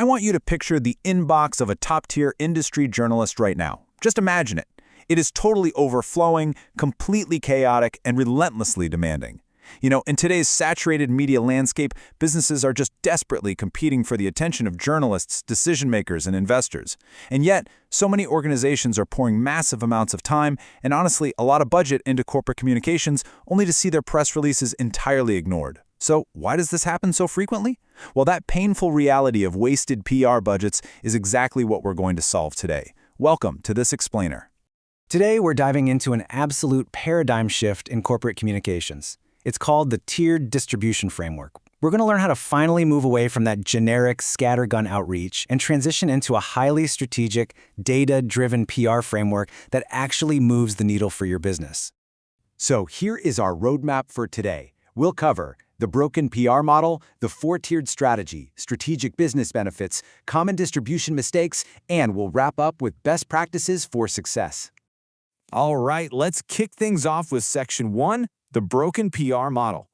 I want you to picture the inbox of a top-tier industry journalist right now. Just imagine it. It is totally overflowing, completely chaotic, and relentlessly demanding. In today's saturated media landscape, businesses are just desperately competing for the attention of journalists, decision-makers, and investors. And yet, so many organizations are pouring massive amounts of time and honestly a lot of budget into corporate communications only to see their press releases entirely ignored. So why does this happen so frequently? Well, that painful reality of wasted PR budgets is exactly what we're going to solve today. Welcome to This Explainer. Today, we're diving into an absolute paradigm shift in corporate communications. It's called the tiered distribution framework. We're going to learn how to finally move away from that generic scattergun outreach and transition into a highly strategic, data-driven PR framework that actually moves the needle for your business. So here is our roadmap for today. We'll cover the broken PR model, the four-tiered strategy, strategic business benefits, common distribution mistakes, and we'll wrap up with best practices for success. All right, let's kick things off with Section 1, the broken PR model.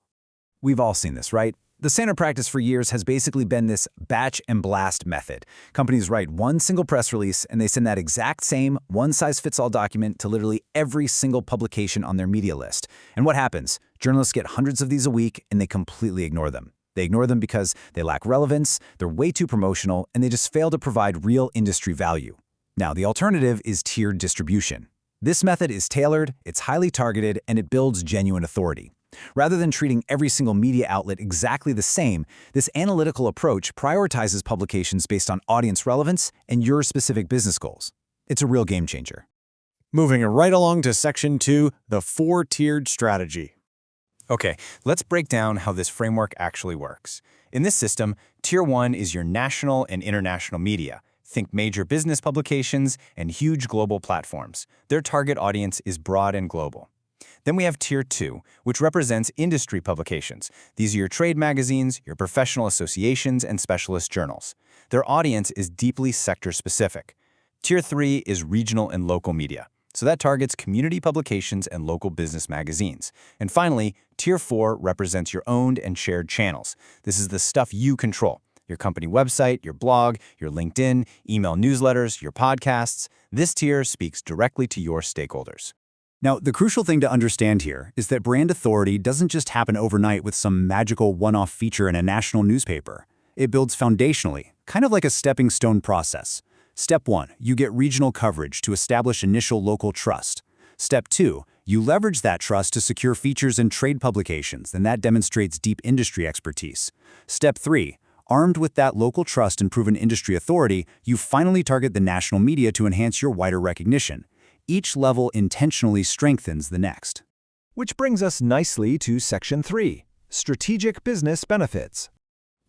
We've all seen this, right? The standard practice for years has basically been this batch and blast method. Companies write one single press release and they send that exact same one-size-fits-all document to literally every single publication on their media list. And what happens? Journalists get hundreds of these a week and they completely ignore them. They ignore them because they lack relevance, they're way too promotional, and they just fail to provide real industry value. Now, the alternative is tiered distribution. This method is tailored, it's highly targeted, and it builds genuine authority. Rather than treating every single media outlet exactly the same, this analytical approach prioritizes publications based on audience relevance and your specific business goals. It's a real game changer. Moving right along to Section 2, the four-tiered strategy. Okay, let's break down how this framework actually works. In this system, Tier 1 is your national and international media. Think major business publications and huge global platforms. Their target audience is broad and global. Then we have Tier 2, which represents industry publications. These are your trade magazines, your professional associations, and specialist journals. Their audience is deeply sector-specific. Tier 3 is regional and local media. So that targets community publications and local business magazines. And finally, Tier 4 represents your owned and shared channels. This is the stuff you control. Your company website, your blog, your LinkedIn, email newsletters, your podcasts. This tier speaks directly to your stakeholders. Now, the crucial thing to understand here is that brand authority doesn't just happen overnight with some magical one-off feature in a national newspaper. It builds foundationally, kind of like a stepping stone process. Step 1, you get regional coverage to establish initial local trust. Step 2, you leverage that trust to secure features in trade publications, and that demonstrates deep industry expertise. Step 3, armed with that local trust and proven industry authority, you finally target the national media to enhance your wider recognition. Each level intentionally strengthens the next. Which brings us nicely to Section 3, strategic business benefits.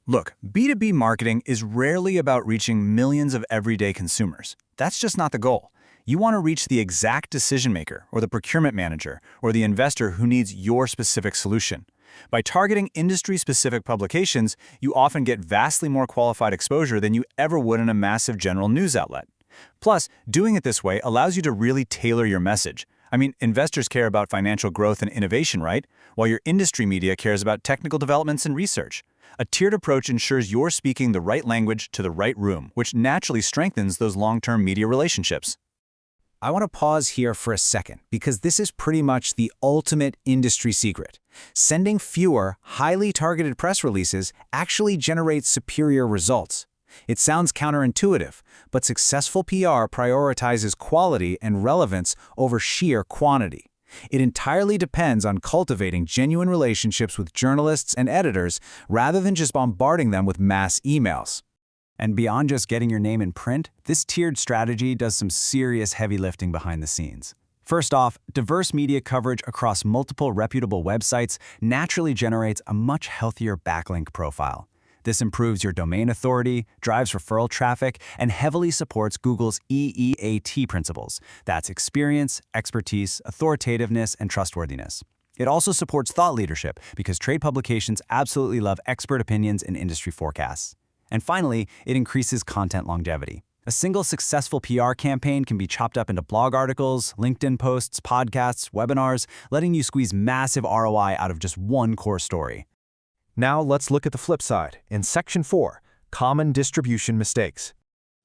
Look, B2B marketing is rarely about reaching millions of everyday consumers. That's just not the goal. You want to reach the exact decision maker, or the procurement manager, or the investor who needs your specific solution. By targeting industry-specific publications, you often get vastly more qualified exposure than you ever would in a massive general news outlet. Plus, doing it this way allows you to really tailor your message. I mean, investors care about financial growth and innovation, right? While your industry media cares about technical developments and research. A tiered approach ensures you're speaking the right language to the right room, which naturally strengthens those long-term media relationships. I want to pause here for a second because this is pretty much the ultimate industry secret. Sending fewer, highly targeted press releases actually generates superior results. It sounds counterintuitive, but successful PR prioritizes quality and relevance over sheer quantity. It entirely depends on cultivating genuine relationships with journalists and editors rather than just bombarding them with mass emails. And beyond just getting your name in print, this tiered strategy does some serious heavy lifting behind the scenes. First off, diverse media coverage across multiple reputable websites naturally generates a much healthier backlink profile. This improves your domain authority, drives referral traffic, and heavily supports Google's EEAT principles. That's experience, expertise, authoritativeness, and trustworthiness. It also supports thought leadership because trade publications absolutely love expert opinions and industry forecasts. And finally, it increases content longevity. A single successful PR campaign can be chopped up into blog articles, LinkedIn posts, podcasts, webinars, letting you squeeze massive ROI out of just one core story. Now let's look at the flip side. In Section 4, Common distribution mistakes.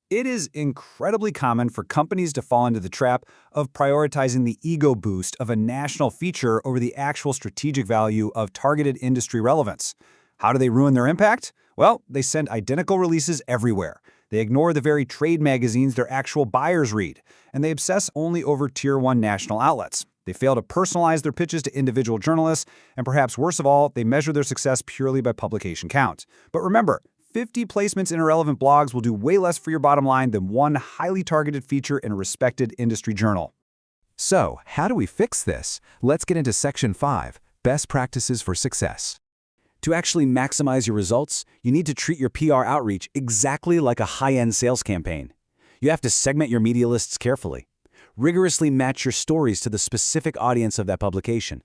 It is incredibly common for companies to fall into the trap of prioritizing the ego boost of a national feature over the actual strategic value of targeted industry relevance. How do they ruin their impact? Well, they send identical releases everywhere. They ignore the very trade magazines their actual buyers read, and they obsess only over Tier 1 national outlets. They fail to personalize their pitches to individual journalists, and perhaps worse of all, they measure their success purely by publication count. But remember, 50 placements in irrelevant blogs will do way less for your bottom line than one highly targeted feature in a respected industry journal. So, how do we fix this? Let's get into Section 5, Best Practices for Success. To actually maximize your results, you need to treat your PR outreach exactly like a high-end sales campaign. You have to segment your media lists carefully. Rigorously match your stories to the specific audience of that publication.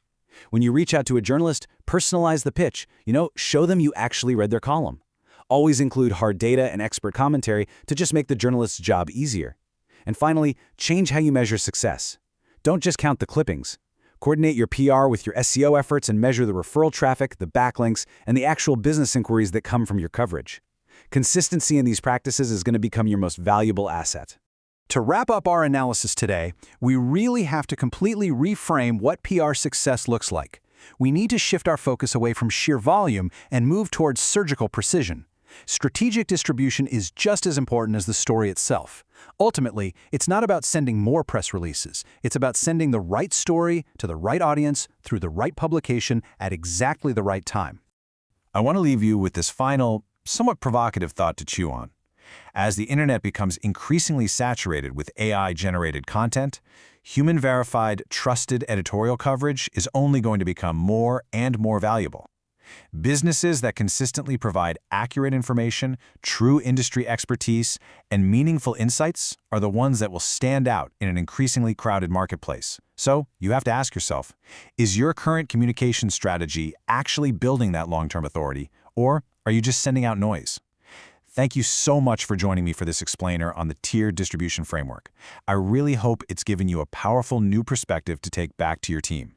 When you reach out to a journalist, personalize the pitch. Show them you actually read their column. Always include hard data and expert commentary to just make the journalist's job easier. And finally, change how you measure success. Don't just count the clippings. Coordinate your PR with your SEO efforts and measure the referral traffic, the backlinks, and the actual business inquiries that come from your coverage. Consistency in these practices is going to become your most valuable asset. To wrap up our analysis today, we really have to completely reframe what PR success looks like. We need to shift our focus away from sheer volume and move towards surgical precision. Strategic distribution is just as important as the story itself. Ultimately, it's not about sending more press releases. It's about sending the right story to the right audience through the right publication at exactly the right time. I want to leave you with this final, somewhat provocative thought to chew on. As the internet becomes increasingly saturated with AI-generated content, human-verified, trusted editorial coverage is only going to become more and more valuable. Businesses that consistently provide accurate information, true industry expertise, and meaningful insights are the ones that will stand out in an increasingly crowded marketplace. So, you have to ask yourself, is your current communication strategy actually building that long-term authority, or are you just sending out noise? Thank you so much for joining me for this explainer on the tiered distribution framework. I really hope it's given you a powerful new perspective to take back to your team.